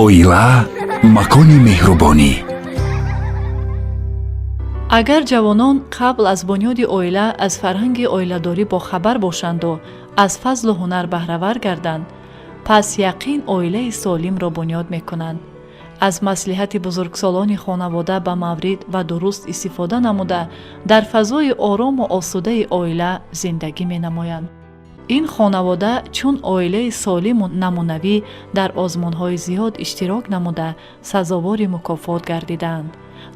оила макони меҳрубонӣ. агар ҷавонон қабл аз бунёди оила аз фарҳанги оиладорӣ бохабар бошанду аз фазлу ҳунар баҳравар гарданд, пас яқин оилаи солимро бунёд мекунанд. аз маслиҳати бузургсолони хонавода ба маврид ва дуруст истифода намуда дар фазои орому осудаи оила зиндагӣ менамоянд. ин хонавода чун оилаи солиму намунавӣ дар озмунҳои зиёд иштирок намуда сазовори мукофот гардидаанд.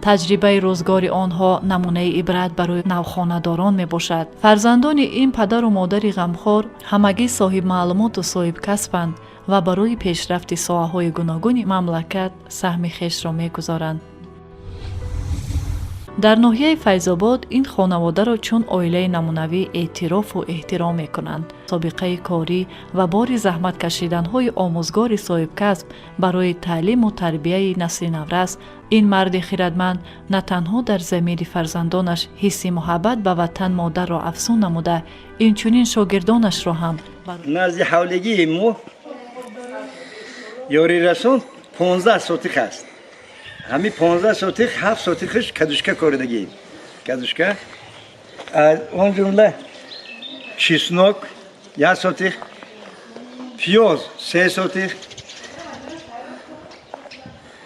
таҷрибаи рӯзгори онҳо намунаи ибрат барои навхонадорон мебошад. фарзандони ин падару модари ғамхор ҳамагӣ соҳибмаълумоту соҳибкасбанд ва барои пешрафти соҳаҳои гуногуни мамлакат саҳми хешро мегузоранд. дар ноҳияи файзобод ин хонаводаро чун оилаи намунавӣ эътирофу эҳтиром мекунанд. собиқаи корӣ ва бори заҳмат кашиданҳои омӯзгори соҳибкасб барои таълиму тарбияи насли наврас, ин марди хирадманд на танҳо дар замири фарзандонаш ҳисси муҳаббат ба ватан модарро афзун намуда, инчунин шогирдонашро ҳам назди ҳавлигии мо ёрирасон 15 сотиқ аст. ҳамин 15 сотиқ 7 сотиқаш кадушка коридагием. Кадушка он ҷумла чеснок 1 сотиқ, пиёз 3 сотиқ,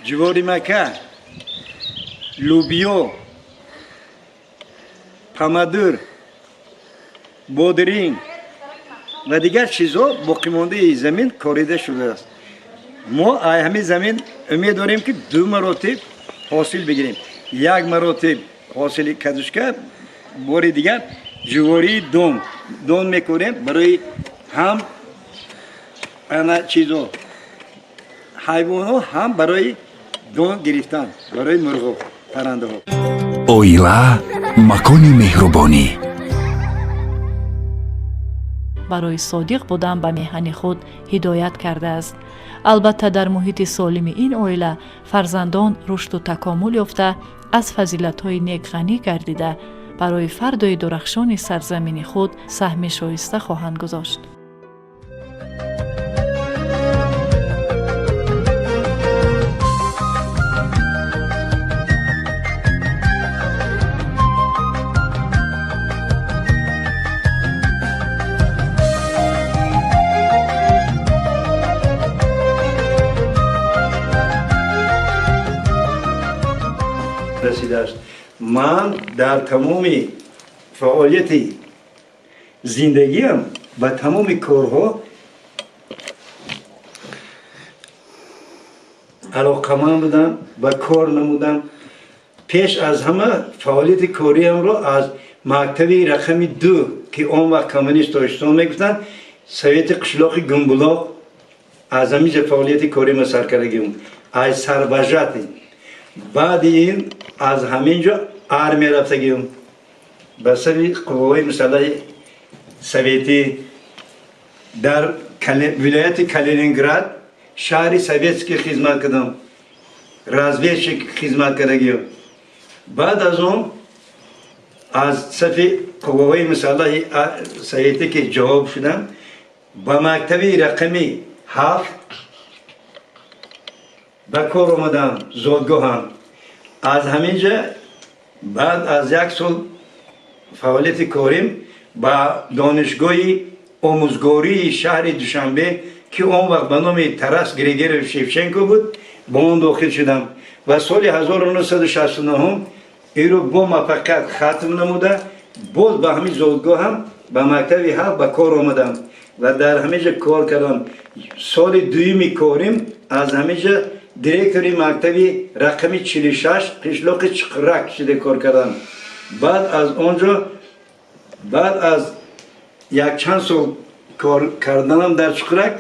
ҷувори мака, лубиё, помадур, бодиринг ва дигар чизҳо боқимондаи замин корида шудааст. мо аз ҳамин замин умед дорем ки 2 маротиб ҳосил бигирем. 1 маротиб ҳосили кадушка, бори дигар ҷувории дон мекорем барои ҳам ана чизо ҳайвонҳо, ҳам барои дон гирифтан, барои мурғо паррандаҳо. оила макони меҳрубонӣ. барои содиқ будан ба меҳани худ ҳидоят кардааст. албатта дар муҳити солими ин оила фарзандон рушду такомул ёфта аз фазилатҳои нек ғанӣ гардида барои фардои дурахшони сарзамини худ саҳми шоиста хоҳанд гузошт. ман дар тамоми фаъолияти зиндагиам ба тамоми корҳо алоқаманд будам, ба кор намудам. пеш аз ҳама фаъолияти кориамро аз мактаби рақами 2 ки он вақт коммунист Тоҷикистон мегуфтанд, совети қишлоқи Гумбулоқ, аз ҳаминҷа фаъолияти корима сар кардагиам, аз сарважати. баъди ин аз ҳаминҷо армия рафтагиам, ба сари қувваҳои мусаллаҳи советӣ дар вилояти Калининград шаҳри советский хизмат кардам, разведчик хизмат кардагиам. баъд аз он аз сафи қувваҳои мусаллаҳи советӣ ки ҷавоб шудам, ба мактаби рақами 7 ба кор омадам, зодгоҳам. аз ҳаминҷа баъд аз 1 сол фаъолияти корим ба донишгоҳи омӯзгории шаҳри Душанбе ки он вақт ба номи Тарас Григорьевич Шевченко буд, ба он дохил шудам ва соли 1969 инро бо муваффақият хатм намуда боз ба ҳамин зодгоҳам ба мактаби 7 ба кор омадам ва дар ҳаминҷа кор кардам. соли 2-уми корим аз ҳаминҷа директори мактаби рақами 46 қишлоқи Чиқрак шуда кор кардам. баъд аз онҷо, баъд аз якчанд сол кор карданам дар Чиқрак,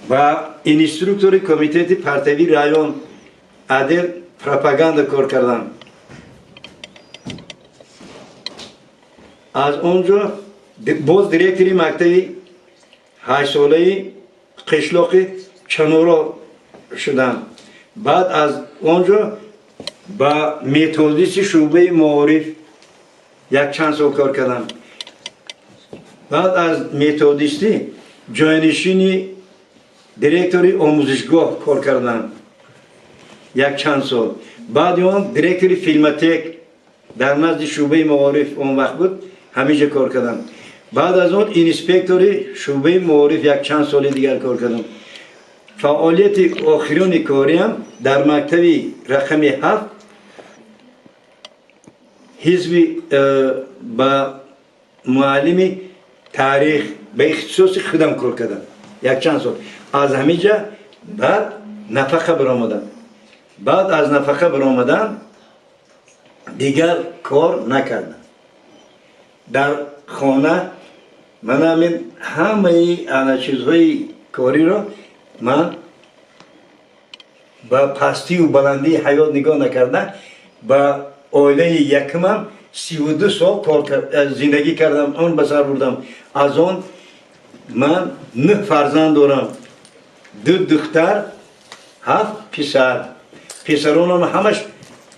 ба инструктори комитети партавии район адил пропаганда кор кардам. аз онҷо боз директори мактаби 8-солаи қишлоқи Чаноро шудам. баъд аз онҷо ба методисти шӯъбаи маориф якчанд сол кор кардам. баъд аз методистӣ ҷойнишини директори омӯзишгоҳ кор кардам. یک چند سال بعد اون دیرکتوری فیلماتک در نزد شعبه معارف اون وقت بود همیشه کار کردم بعد از اون اینسپکتوری شعبه معارف یک چند سال دیگر کار کردم فعالیت آخرین کاریم در مکتبی رقم 7 حزبی با معلمی تاریخ به اختصاص خودم کار کردم یک چند سال از همینجا بعد نفقه برآمدم بعد از نفقه برآمدم دیگر کار نکردم در خانه من همین همه چیزهای کاری را من با پستی و بلندی حیات نگاه نکردم با اوله یکمم 32 سال زندگی کردم اون بسر بردم از اون من 9 فرزند دارم 2 دختر 7 پسر پسرانم همش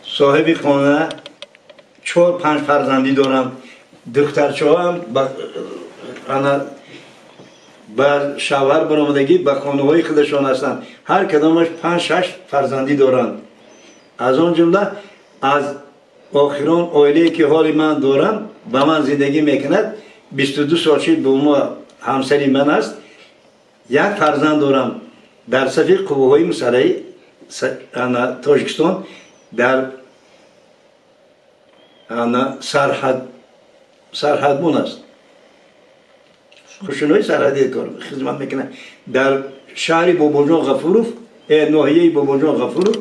صاحب خانه 4-5 فرزندی دارم دخترچه هم با شوهر برآمدگی به خانه های خودشان هستند هر کدامش 5-6 فرزندی دارند از آن جمله از آخران اویلی که حال من دارم با من زندگی میکند 22 سالشی دوم همسری من است یک فرزند دارم در صفی قوه‌های مسلحه تاجیکستان در سرحدبون است خوشنوی سرحدی کار خدمت میکنه در شهر باباجان غفوروف ناحیه باباجان غفوروف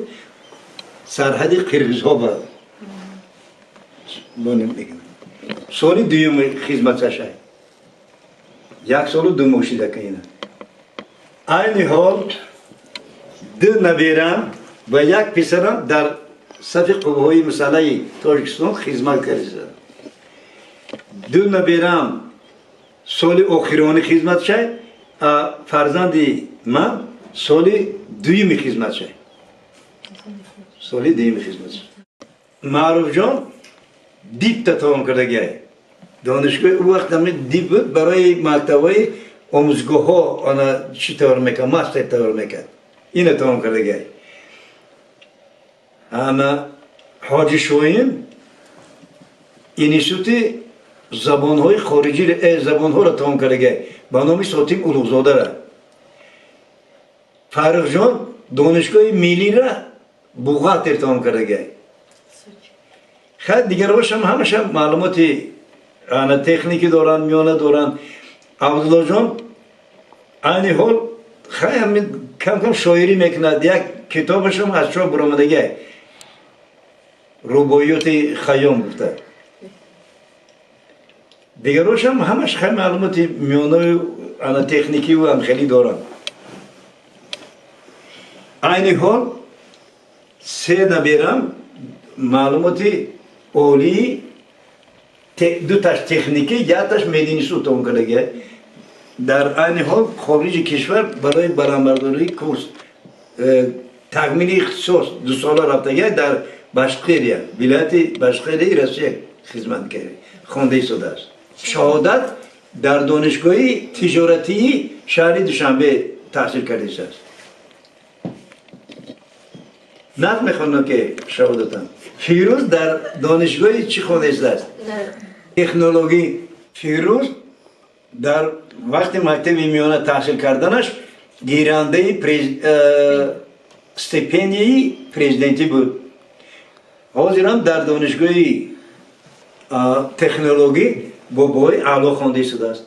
سرحد قرغیزها با سالی دویم خدمت شد یک سال و 2 ماه شده که اینه این حال 2 نویرم و یک پسرم در صف قوه‌های مسلحه تاجیکستان خدمت کرده 2 نویرم سال آخرانی خدمت شد فرزندی من سال دویم خدمت شد سال دویم خدمت شد معروف جان دیپ تا تمام کرده گه دانشگاه او وقت همه دیپ بود برای مکتبای آموزگاه ها آنها چی تور میکرد ماستر تور میکرد اینه تمام کرده گه اما حاجی شوین اینیسوتی زبان های خارجی زبان ها را تمام کرده گه با نامی ساتیم اولوغزاده را فرق جان دانشگاه ملی را بوغاتر تمام کرده گه خیلی دیگر روش همش معلوماتی تکنیکی دارن میانه دارن عبدالله جان اینی حال خیلی کم کم شاعری میکند یک کتابش هم از چه برآمدگی رباعیات خیام گفته دیگر روش همش خیلی معلوماتی میانه تکنیکی و هم خیلی دارن اینی حال 3 نبیرم معلوماتی اولی 2 تاش تکنیکی 1 تاش میدینی سوتون کرده در این حال خارج کشور برای برآمداری کورس تکمیلی اختصاص 2 سال رفته در باشقیریا ولایت باشقیری روسیه خدمت کرده خوانده شده است شهادت در دانشگاه تجارتی شهر دوشنبه تحصیل کرده است نه میخوانم که شهادتم فیروز در دانشگاه چی خونده است؟ تکنولوژی فیروز در وقت مکتب میانه تحصیل کردنش گیرنده استیپندیای پرزیدنتی بود حاضر هم در دانشگاه تکنولوژی با بای اعلی خوانده شده است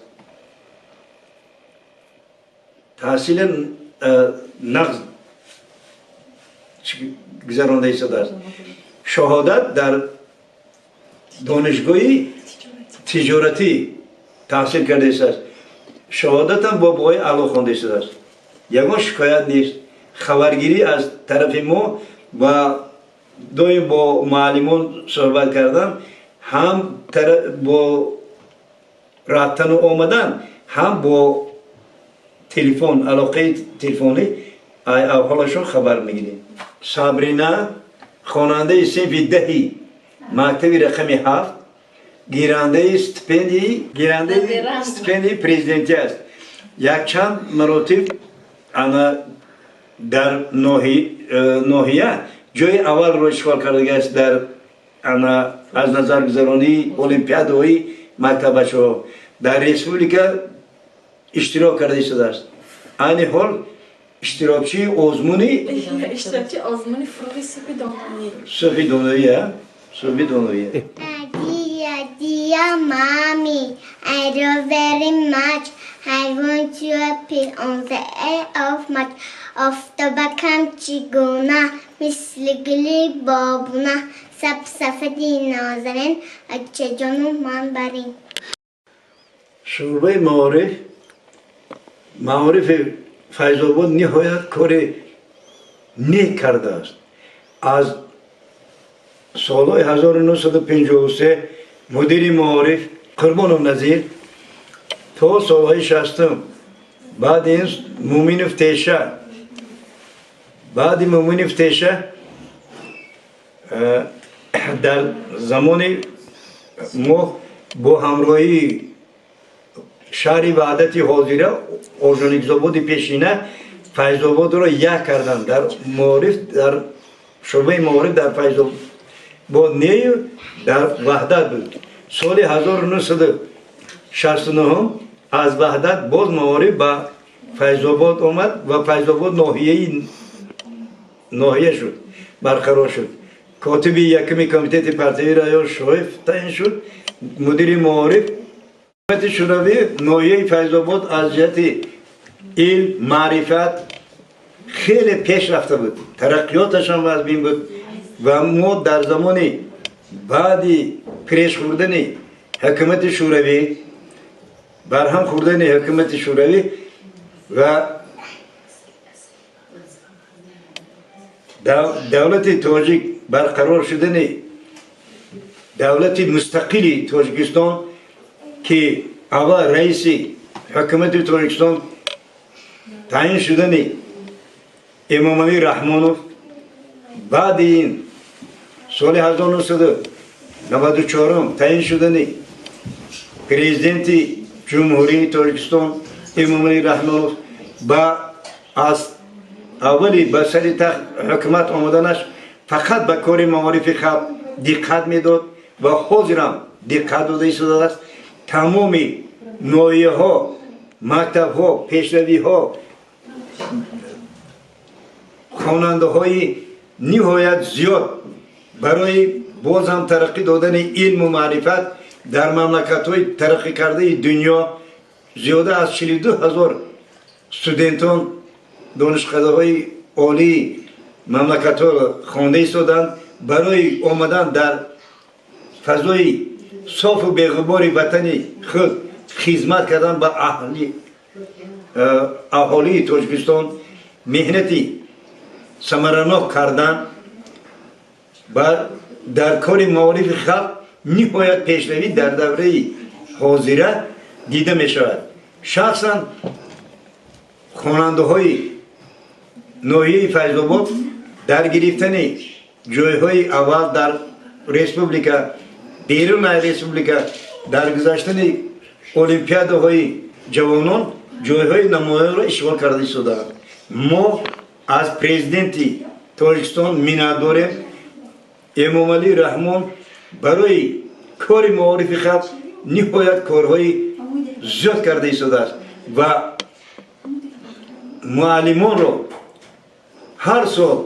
تحصیل نقض گذرانده شده است شهادت در دانشگاه تجارتی تحصیل کرده است شهادت هم با بای اعلی خوانده شده است یگان شکایت نیست خبرگیری از طرف ما و دویم با معلمان صحبت کردم هم با رفتن و آمدن هم با تلفن علاقه تلفنی حالشون خبر میگیریم صابرینا خواننده صنف 10 مکتب رقم 7 گیرنده استیپندی پرزیدنتی است یک چند مراتب انا در ناحیه جای اول رو اشغال کرده است در از نظر گذرانی المپیادهای مکتبشو در ریسپوبلیکا اشتراک کرده شده است. این حال اشتراکچی آزمونی اشتراکچی آزمون فروغ سپیدانویی. سپیدانویی سپیدانویی. Dear mommy, I love very much. I want to appear on the air of much of tabakam chigona, misligli babuna, sab safedi nazarin, acche janu man barin. شوربه معارف فیض آباد نهایت کار نیک کرده است. از سالهای 1953 مدیر معارف قربانم نظیر تا سالهای 60 بعد این مومینوف تیشه در زمان ما با همراهی شهری وحدتی حاضره ارژانیکزآباد پیشینه فیض آباد را یک کردن در معارف در شعبه معارف در فیض آباد نیو در وحدت بود. سال 1969 از وحدت باز معارف به فیض آباد آمد و فیض آباد ناحیه شد برقرار شد. کاتب یکم کمیته پرتوی رایان شایف تعیین شد. مدیر معارف حکومت شوروی ناحیه فیض آباد از جهت علم معرفت خیلی پیش رفته بود، ترقیاتش هم از بین بود و ما در زمان بعدی پیش خوردن حکومت شوروی برهم خوردن حکومت شوروی و دولت تاجیک برقرار شدن دولت مستقلی تاجیکستان که اول رئیس حکومت تاجیکستان تعیین شدن امامعلی رحمانوف، بعد این سال 1994 تعیین شدن پرزیدنت جمهوری تاجیکستان امامعلی رحمانوف با از اولی به سر تخت حکومت آمدنش فقط به کار معارف خلق دقت میداد و حاضرم دقت داده شده است. تمام ناحیه ها، مکتب ها، پیشروی ها، خواننده های نهایت زیاد برای باز هم ترقی دادن علم و معرفت در مملکت های ترقی کرده دنیا زیاده از 42,000 استودنتان دانشکده های عالی مملکت ها خوانده ایستادند برای آمدن در فضای صاف و بی‌غبار وطن خود خدمت کردن به اهالی تاجیکستان مهنتی ثمرناک کردن و در کار معارف خلق نهایت پیشروی در دوره حاضره دیده می شود. شخصا خواننده های ناحیه فیض آباد در گرفتن جایهای اول در ریسپوبلیکا، بیرون از ریسپوبلیکا در گذاشتن المپیادهای جوانان جایهای نمایان را اشغال کرده شدند. ما از پرزیدنت تاجیکستان منت داریم امامعلی رحمان برای کار معارف خلق نهایت کارهای زیاد کرده شده است و معلمان را هر سال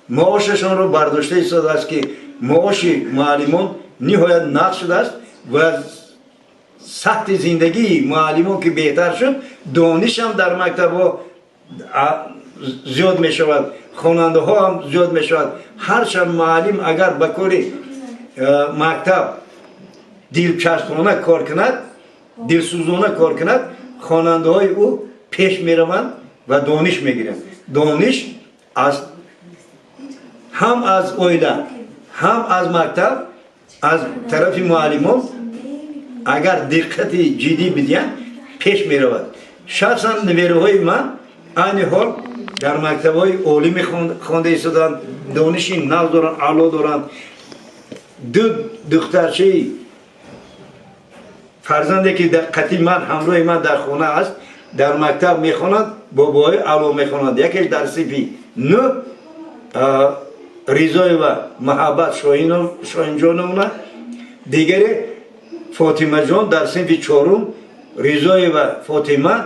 معاششان را برداشته شده است که معاش معلمان نهایت نقص شده است و سطح زندگی معلمان که بهتر شد دانش هم در مکتب ها زیاد می شود، خواننده ها هم زیاد می شود. هرچند معلم اگر به کار مکتب دلچسبانه کار کند، دلسوزانه کار کند، خواننده های او پیش می روند و دانش می گیرند. دانش هم از اویله هم از مکتب از طرف معلمان اگر دقت جدی بدین پیش می رود. شخصا نویروهای من این حال در مکتب های عالی خوانده ایستادند، دانش نو دارند، اعلا دارند. دو دخترچه فرزندی که قطعی من همراه من در خانه است در مکتب میخوانند، بابای اعلا میخوانند. یکیش در صفی 9 ریزای و محبت شاهین جانمونه، دیگری فاطمه جان در صنف چهارم ریزای و فاطمه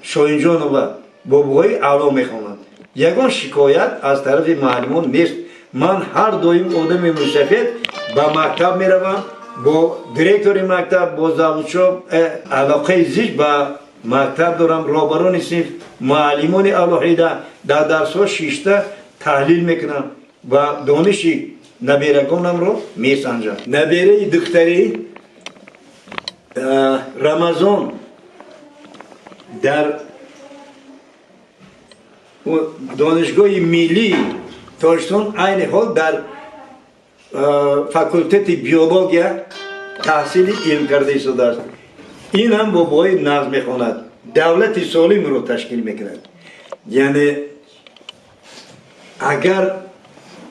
شاهین جان و بابوهای اعلا میخوانند. یگان شکایت از طرف معلمان نیست. من هر دویم آدم مسافر به مکتب میروم، با دیرکتور مکتب، با زاوچو علاقه زیش به مکتب دارم. رهبران صنف، معلمان الهیده در درس‌ها شیشته تحلیل میکنم و دانشی نبیرگانم رو میسنجم. نبیره دختری رمضان در دانشگاه ملی تاجستان عین حال در فاکولته بیولوژیا تحصیل علم کرده شده است. این هم بابای نظم میخواند، دولت سالم رو تشکیل میکند. یعنی اگر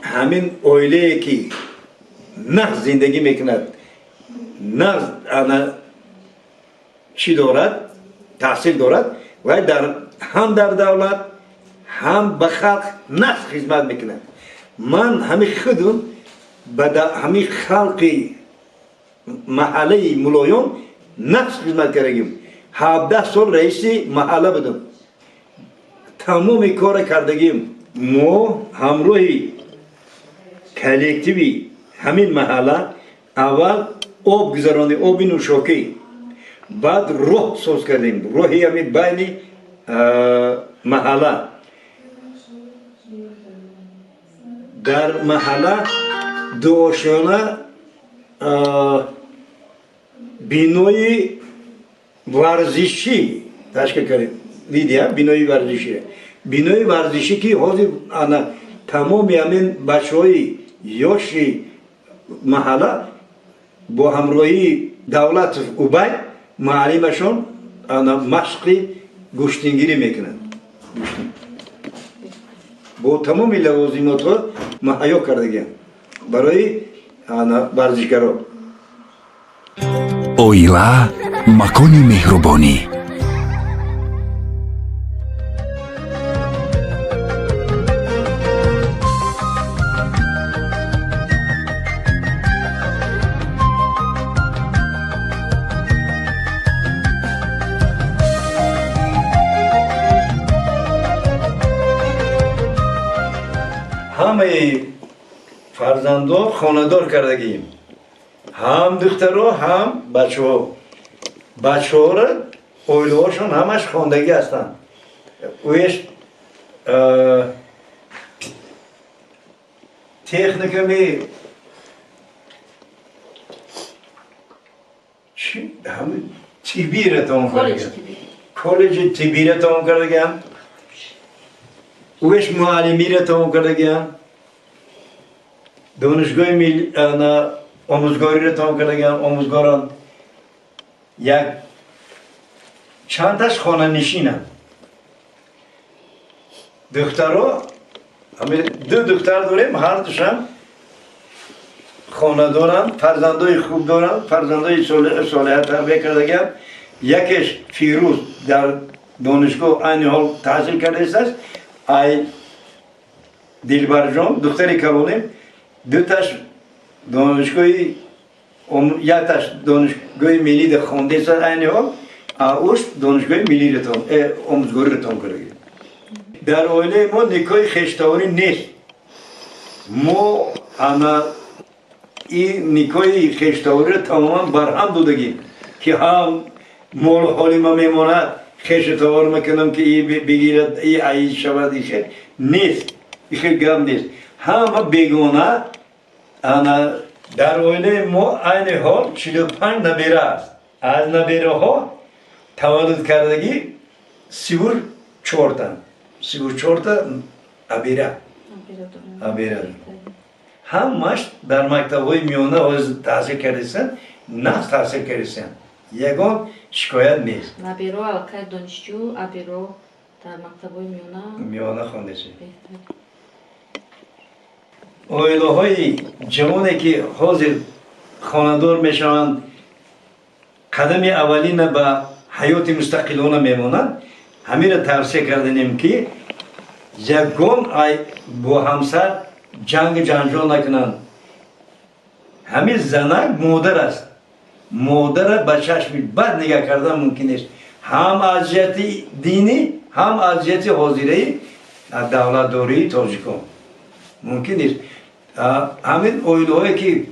همین اویله که نه زندگی میکند، نه چی دارد، تحصیل دارد و هم در دولت هم به خلق نه خدمت میکند. من همین خودم به همین خلقی محله ملایون نقص خدمت کردیم. 17 سال رئیس محله بودم. تمام کار کردگیم. ما همراه کلکتیوی همین محله اول آب گذرانی، آب نوشاکی، بعد راه ساز کردیم. راهی همین بین محله، در محله دوشانه بینوی ورزشی تشکیل کردیم. دیدیم بینوی ورزشی، بینوی ورزشی که حاضر تمام همین بچه‌های یاشی محله با همراهی دولت اوبای معلمشون مشقی گوشتنگیری میکنند. با تمام لوازمات ها مهیا کردگیم برای ورزشگران. اویلا مکانی مهربانی. همه فرزندان خانه‌دار کردگیم، هم دخترها هم بچه‌ها. بچه‌ها را اویله‌هاشون همش خواندگی هستند. اویش تکنیکمی همه تیبی را تمام کردگیم، کالج تیبی را تمام کردگیم، اویش معلمی را تمام کردگیم، دانشگاه ملی آموزگاری را تمام کردگیم. آموزگاران یک چندتاش خانه نشینند. دخترها همه دو دختر داریم، هر دوشم خانه دارن، فرزندای خوب دارن، فرزندای صالح تربیت کردگیم. یکیش فیروز در دانشگاه این حال تحصیل کرده است. ای دلبر جان دختری کلونیم، دو تاش دانشگاهی یک تاش دانشگاه ملی در خونده است این حال، اوش دانشگاه ملی را آموزگاری را تمام کرده. در اویله ما نکاح خشتواری نیست. ما این نکاح خشتواری را تماما برهم دادگیم که هم مال حالی ما میماند خشتوار میکنم که ای بگیرد ای عیز شود. ای خیلی نیست، ای خیلی گم نیست. همه بیگانه. در اویله ما این حال 45 نبیره است. از نبیره ها تولد کردگی 34 تا 34 تا ابیره همش در مکتب های میانه تحصیل کردن، نه تحصیل کردن. یگان شکایت نیست. نبیرو الکای دانشجو ابیرو در مکتب های میانه خونده شد. اویله های جوانی که حاضر خاندار میشوند، قدم اولین به حیات مستقلانه میمانند. همین را توصیه کردیم که یگان با همسر جنگ جنجال نکنن. همین زنک مادر است. مادر به چشم بد نگاه کردن ممکن نیست. هم اذیت دینی هم اذیت حاضری دولت داری تاجیکان ممکن نیست. همین اویلوهایی که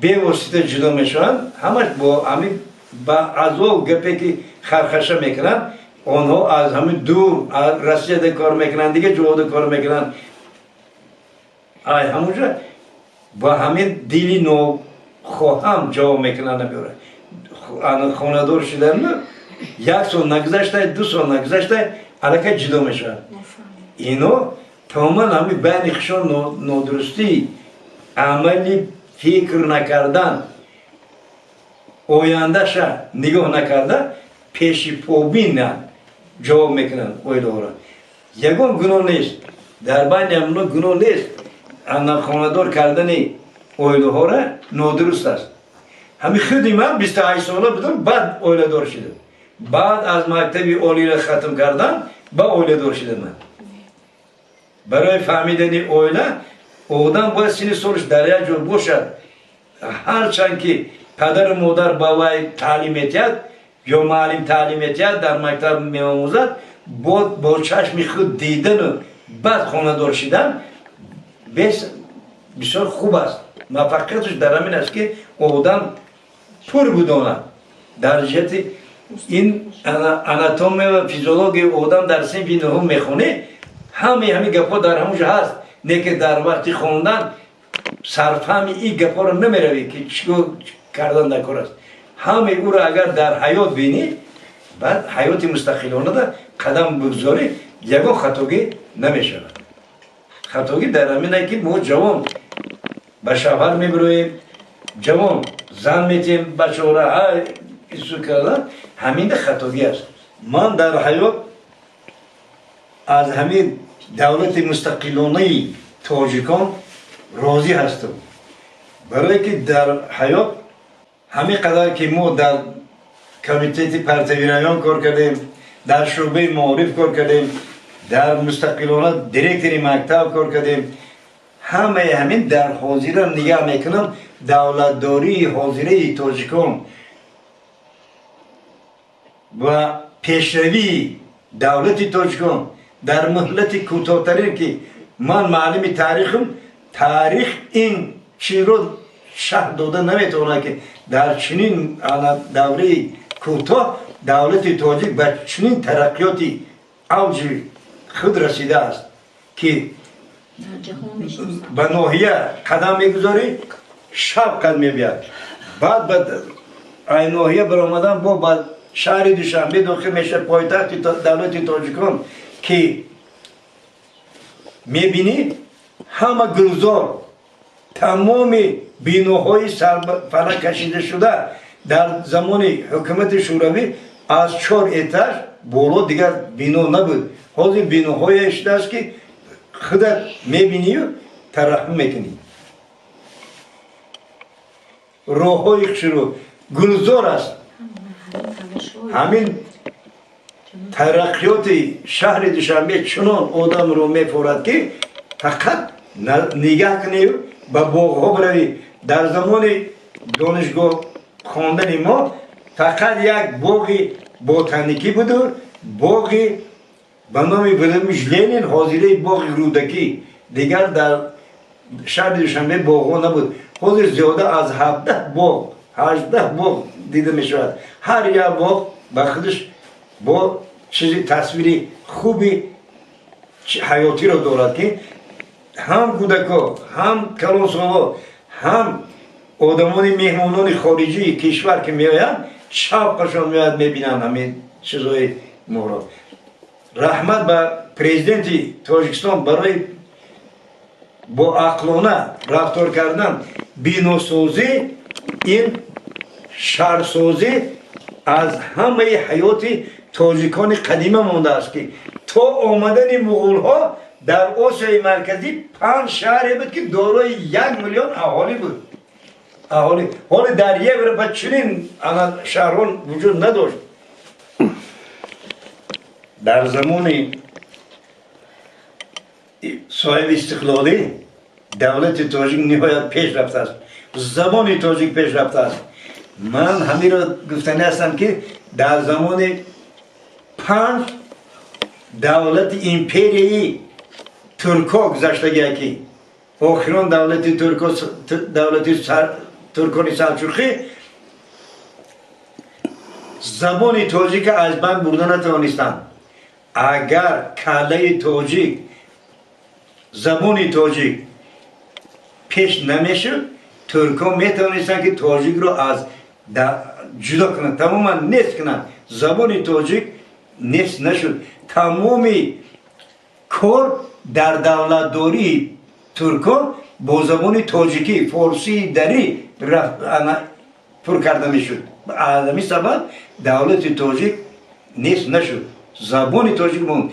به واسطه جدا میشن همش با همین با از او گپی که خرخشه میکنن آنها از همین دور رسیده کار میکنن دیگه جواد کار میکنن. همونجا با همین دیلی نو خواهم جواب میکنن نمیوره. خانه دار شدن یک سال نگذشته 2 سال نگذشته علاقه جدا میشن. اینو تماما همین بین خشان نادرستی عملی فکر نکردن آیندهش نگاه نکردن پیش پابین جواب میکنن اویلو را. یگون گناه نیست در بین امنا گناه نیست. خاندار کردن اویلوها را نادرست است. همین خودی من 28 ساله بودم بعد اویله دار شدم. بعد از مکتبی عالی را ختم کردم با اویله دار شدم من. برای فهمیدن اویله آدم باید سن سالش در یک جور باشد. هرچند که پدر و مادر با وی تعلیم می‌دهد یا معلم تعلیم می‌دهد در مکتب می‌آموزد با چشم خود دیدن و بعد خانه‌دار شدن بسیار خوب است. موفقیتش در همین است که آدم پر بداند در جهت این آناتومی و فیزیولوژی آدم در صنف نهم میخونه همین گپا در همونجا هست. نه که در وقتی خوندن صرفهم این گپا رو نمیروی که چیکار کردن در کار است. همه او را اگر در حیات بینی بعد حیات مستقلانه در قدم بگذاری یگان خطاگی نمیشود. خطاگی در همینه که ما جوان به شوهر میبرویم جوان زن میتیم بچه را ایسو کردن همین خطاگی است. من در حیات از همین دولت مستقلانه تاجیکان راضی هستم. برای که در حیات همین قدر که ما در کمیته پرتویرایان کار کردیم در شعبه معارف کار کردیم در مستقلانه دیرکتری مکتب کار کردیم همین در حاضرم نگاه میکنم دولتداری حاضره تاجیکان و پیشروی دولت تاجیکان در مهلت کوتاه‌ترین که من معلم تاریخم تاریخ این چیز رو شرح داده نمیتونه که در چنین دوره کوتاه دولت تاجیک به چنین ترقیاتی اوج خود رسیده است که به ناحیه قدم میگذاری شب قدم میبید بعد به این ناحیه برآمدن با شهر دوشنبه داخل میشه پایتخت دولت تاجیکان که میبینی همه گلزار تمام بیناهای فلک کشیده شده در زمان حکومت شوروی از 4 اتاج بالا دیگر بینا نبود. حاضر بیناهای شده است که خودت میبینی و ترحم میکنی. راه های خشرو گلزار است. همین ترقیات شهر دوشنبه چنان آدم رو میفورد که فقط نگاه کنی به باغ ها بروی. در زمان دانشگاه خواندن ما فقط یک باغ بوتانیکی بود و باغ به نام ولادیمیر لنین حاضره باغ رودکی دیگر در شهر دوشنبه باغ ها نبود. حاضر زیاده از 17 باغ 18 باغ دیده می شود. هر یک باغ به خودش با چیزی تصویری خوبی حیاتی را دارد که هم کودکا هم کلانسالا هم آدمان مهمانان خارجی کشور که میآیند شوقشان میاد میبینن همین چیزهای مورد. رحمت به پرزیدنت تاجیکستان برای با عقلانه رفتار کردن بیناسازی این شهرسازی از همه حیات تاجیکان قدیمه مانده است که تا آمدن مغول ها در آسیای مرکزی 5 شهری بود که دارای 1 میلیون اهالی بود. اهالی حال در یک بر چنین شهران وجود نداشت. در زمان صاحب استقلالی دولت تاجیک نهایت پیش رفته است. زبان تاجیک پیش رفته است. من همین را گفتنی هستم که در زمان 5 دولت ایمپریایی ترکا گذشته یکی آخران دولت ترکان سلجوقی زبان تاجیک از بین برده نتوانستند. اگر کله تاجیک زبان تاجیک پیش نمیشد ترکان میتوانستند که تاجیک رو از جدا کنند، تماما نیست کنند. زبان تاجیک نیست نشد. تمامی کار در دولتداری ترکان با زبان تاجیکی فارسی دری پر کرده میشد. از همین سبب دولت تاجیک نیست نشد. زبان تاجیک موند.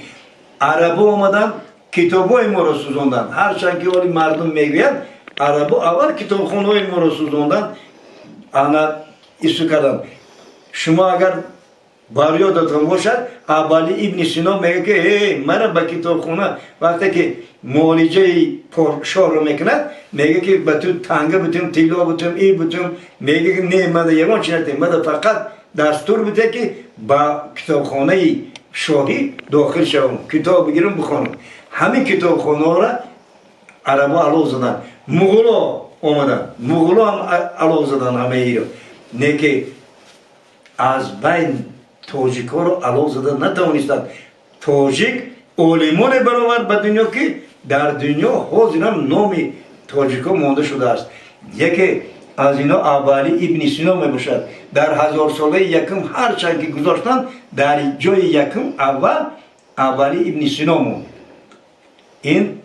عربا آمدن کتابای ما را سوزاندن. هرچند که ولی مردم میگویند عربا اول کتابخانه‌های ما را سوزاندن. انا ایسو کردن. شما اگر بر یادتان باشد ابوعلی ابن سینا میگه که مرا به کتابخانه وقتی که معالجه شاه رو میکند میگه که به تو تنگه بتیم تیلا بتیم ای بتیم میگه که نه من یگان چی نتیم من فقط دستور بده که با کتابخانه شاهی داخل شوم کتاب بگیرم بخونم. همین کتابخانه را عربا علاوه زدن. مغولا آمدن. مغولا هم علاوه زدن همه ای رو. نه که از بین تاجیک ها رو علاوه زدن نتوانستند. تاجیک عالمان برآورد به دنیا که در دنیا حاضر هم نامی تاجیک ها مانده شده است. یکی از اینا ابوعلی ابن سینا می باشد. در 1000 ساله یکم هر چند که گذاشتن در جای یکم اول ابوعلی ابن سینا موند. این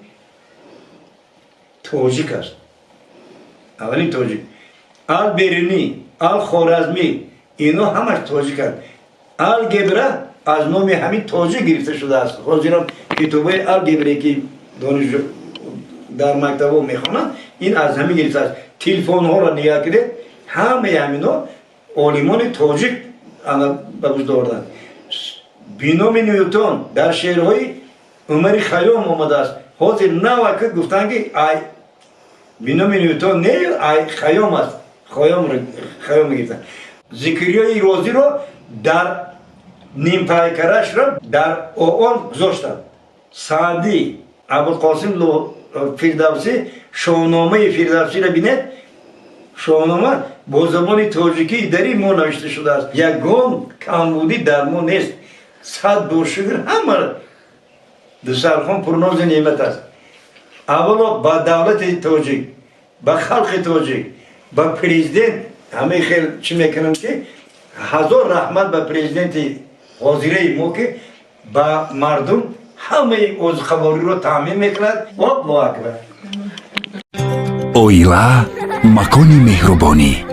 تاجیک است. اولین تاجیک. البرونی، الخوارزمی اینا همش تاجیک است. الگبره از نام همین تاجیک گرفته شده است. حاضرم کتابای الگبره که دانشجو در مکتبا میخوانند این از همین گرفته است. تلفن ها را نگاه کنید همه همینا عالمان تاجیک به وجود آوردند. بینام نیوتن در شعرهای عمر خیام آمده است. حاضر نه وقت گفتن که ای بینام نیوتن نه ای خیام است. خیام گرفتن. ذکریای رازی را در نیم پیکرش را در آن گذاشتند. سعدی ابوالقاسم فردوسی شاهنامه فردوسی را بینید. شاهنامه با زبان تاجیکی دری ما نوشته شده است. یگان کمبودی در ما نیست. 100 بار شکر همه دسترخوان پرناز نعمت است. اولا با دولت تاجیک، با خلق تاجیک، با پرزیدنت همه خیلی چی میکنم که 1000 رحمت به پرزیدنت حاضره ما که با مردم همه عضوخواری رو تامین میکند. الله اکبر. اویلا مکان مهربانی